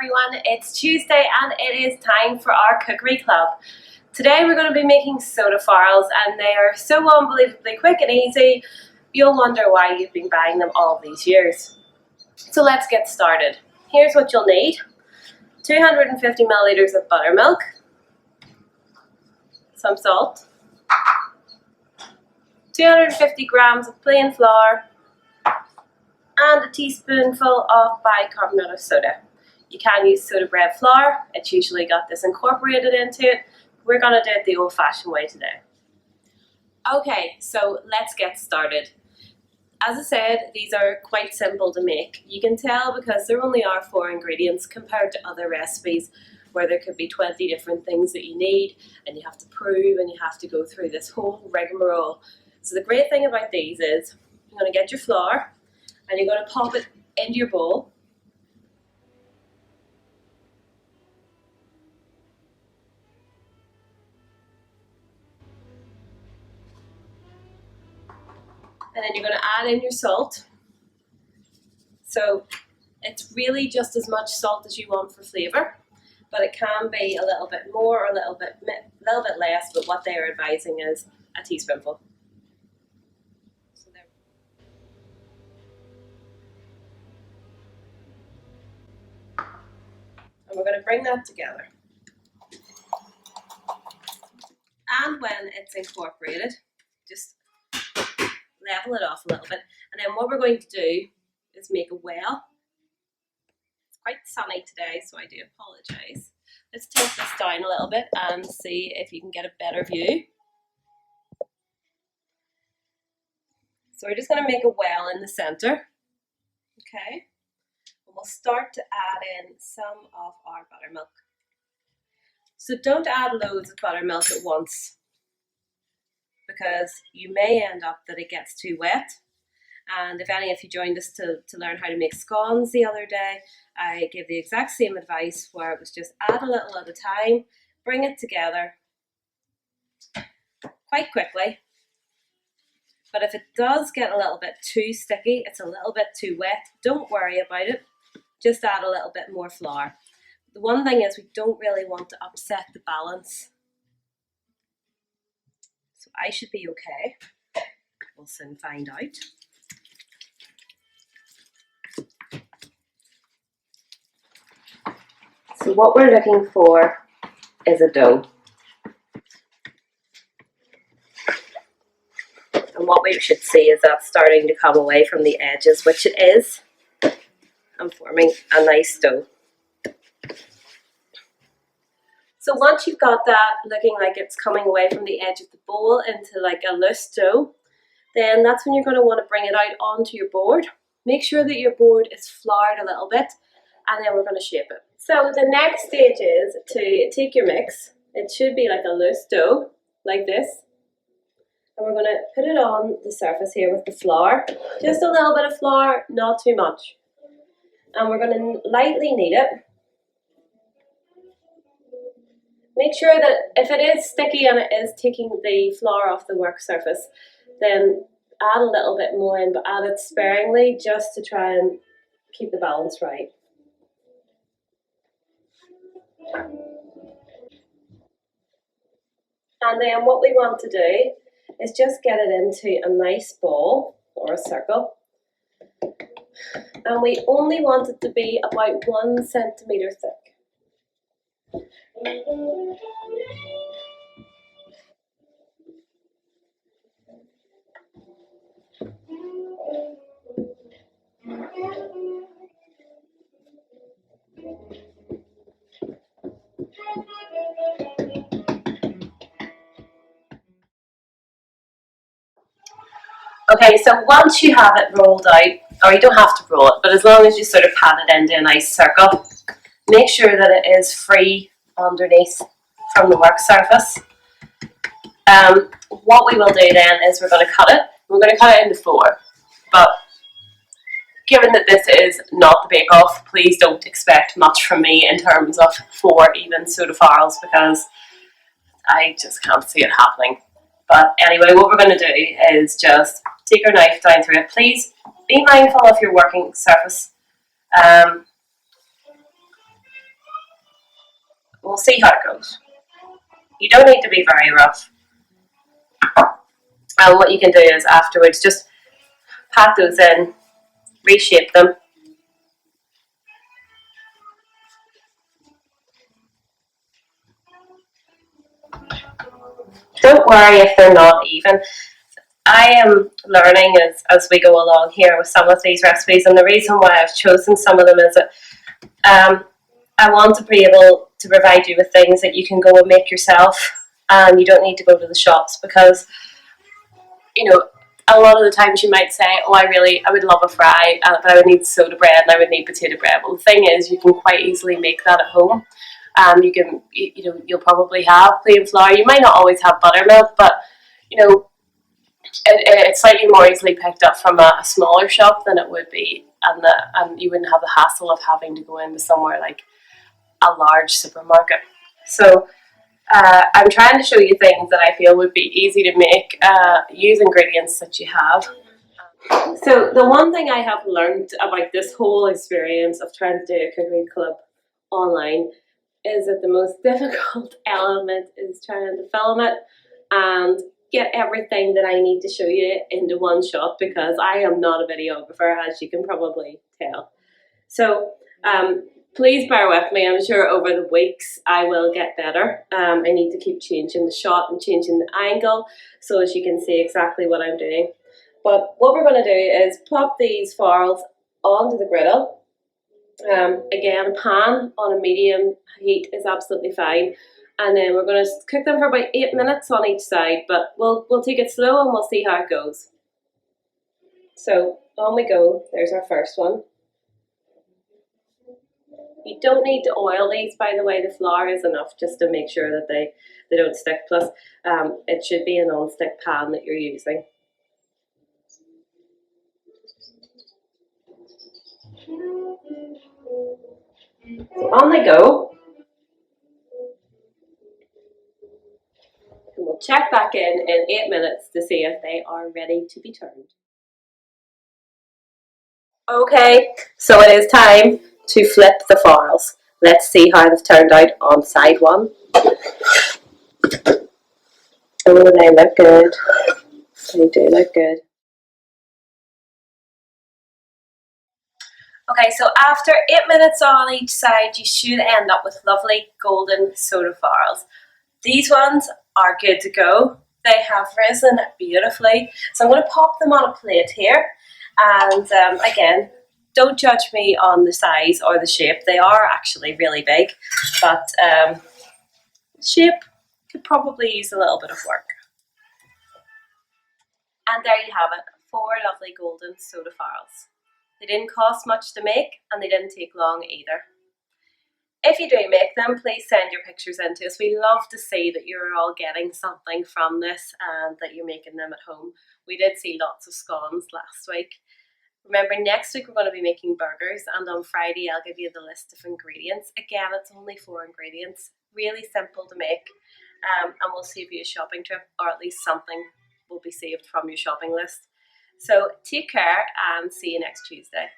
everyone, it's Tuesday and it is time for our cookery club. Today we're going to be making soda farls and they are so unbelievably quick and easy, you'll wonder why you've been buying them all these years. So let's get started. Here's what you'll need: 250 milliliters of buttermilk, some salt, 250 grams of plain flour, and a teaspoonful of bicarbonate of soda. You can use soda bread flour, it's usually got this incorporated into it. We're going to do it the old-fashioned way today. Okay, so let's get started. As I said, these are quite simple to make. You can tell because there only are 4 ingredients compared to other recipes where there could be 20 different things that you need and you have to prove and you have to go through this whole rigmarole. So the great thing about these is you're going to get your flour and you're going to pop it into your bowl. And then you're going to add in your salt. So it's really just as much salt as you want for flavour, but it can be a little bit more or a little bit less, but what they are advising is a teaspoonful. So there. And we're going to bring that together. And when it's incorporated, just level it off a little bit, and then what we're going to do is make a well. It's quite sunny today, so I do apologise. Let's tilt this down a little bit and see if you can get a better view. So we're just going to make a well in the centre, okay? And we'll start to add in some of our buttermilk. So don't add loads of buttermilk at once, because you may end up that it gets too wet. And if any of you joined us to learn how to make scones the other day, I gave the exact same advice where it was just add a little at a time, bring it together quite quickly. But if it does get a little bit too sticky, it's a little bit too wet, don't worry about it, just add a little bit more flour. The one thing is we don't really want to upset the balance. So I should be okay. We'll soon find out. So what we're looking for is a dough. And what we should see is that starting to come away from the edges, which it is, and forming a nice dough. So once you've got that looking like it's coming away from the edge of the bowl into like a loose dough, then that's when you're going to want to bring it out onto your board. Make sure that your board is floured a little bit, and then we're going to shape it. So the next stage is to take your mix. It should be like a loose dough, like this. And we're going to put it on the surface here with the flour. Just a little bit of flour, not too much. And we're going to lightly knead it. Make sure that if it is sticky and it is taking the flour off the work surface, then add a little bit more in, but add it sparingly just to try and keep the balance right. And then what we want to do is just get it into a nice ball or a circle. And we only want it to be about 1 centimetre thick. Okay, so once you have it rolled out, or you don't have to roll it, but as long as you sort of pat it into a nice circle, make sure that it is free underneath from the work surface. What we will do then is we're going to cut it. We're going to cut it into 4, but given that this is not the bake-off, please don't expect much from me in terms of 4 even soda farls, because I just can't see it happening. But anyway, what we're going to do is just take our knife down through it. Please be mindful of your working surface. We'll see how it goes. You don't need to be very rough. And what you can do is afterwards just pat those in, reshape them. Don't worry if they're not even. I am learning as we go along here with some of these recipes, and the reason why I've chosen some of them is that I want to be able to provide you with things that you can go and make yourself, and you don't need to go to the shops because, you know, a lot of the times you might say, oh, I would love a fry, but I would need soda bread and I would need potato bread. Well, the thing is, you can quite easily make that at home. You'll probably have plain flour. You might not always have buttermilk, but you know, it's slightly more easily picked up from a smaller shop than it would be, and you wouldn't have the hassle of having to go into somewhere like a large supermarket. So I'm trying to show you things that I feel would be easy to make, use ingredients that you have. So the one thing I have learned about this whole experience of trying to do a cookery club online is that the most difficult element is trying to film it and get everything that I need to show you into one shot, because I am not a videographer, as you can probably tell. So please bear with me. I'm sure over the weeks I will get better. I need to keep changing the shot and changing the angle so as you can see exactly what I'm doing. But what we're going to do is pop these farls onto the griddle. Again, a pan on a medium heat is absolutely fine. And then we're going to cook them for about 8 minutes on each side, but we'll take it slow and we'll see how it goes. So on we go. There's our first one. You don't need to oil these, by the way. The flour is enough just to make sure that they don't stick. Plus, it should be a non-stick pan that you're using. So on they go. And we'll check back in 8 minutes to see if they are ready to be turned. Okay, so it is time to flip the farls. Let's see how they've turned out on side one. Oh, they look good. They do look good. Okay, so after 8 minutes on each side, you should end up with lovely golden soda farls. These ones are good to go. They have risen beautifully. So I'm going to pop them on a plate here. And again, don't judge me on the size or the shape. They are actually really big, but shape could probably use a little bit of work. And there you have it, 4 lovely golden soda farls. They didn't cost much to make and they didn't take long either. If you do make them, please send your pictures in to us. We love to see that you're all getting something from this and that you're making them at home. We did see lots of scones last week. Remember, next week we're going to be making burgers, and on Friday I'll give you the list of ingredients. Again, it's only 4 ingredients, really simple to make, and we'll save you a shopping trip, or at least something will be saved from your shopping list. So take care and see you next Tuesday.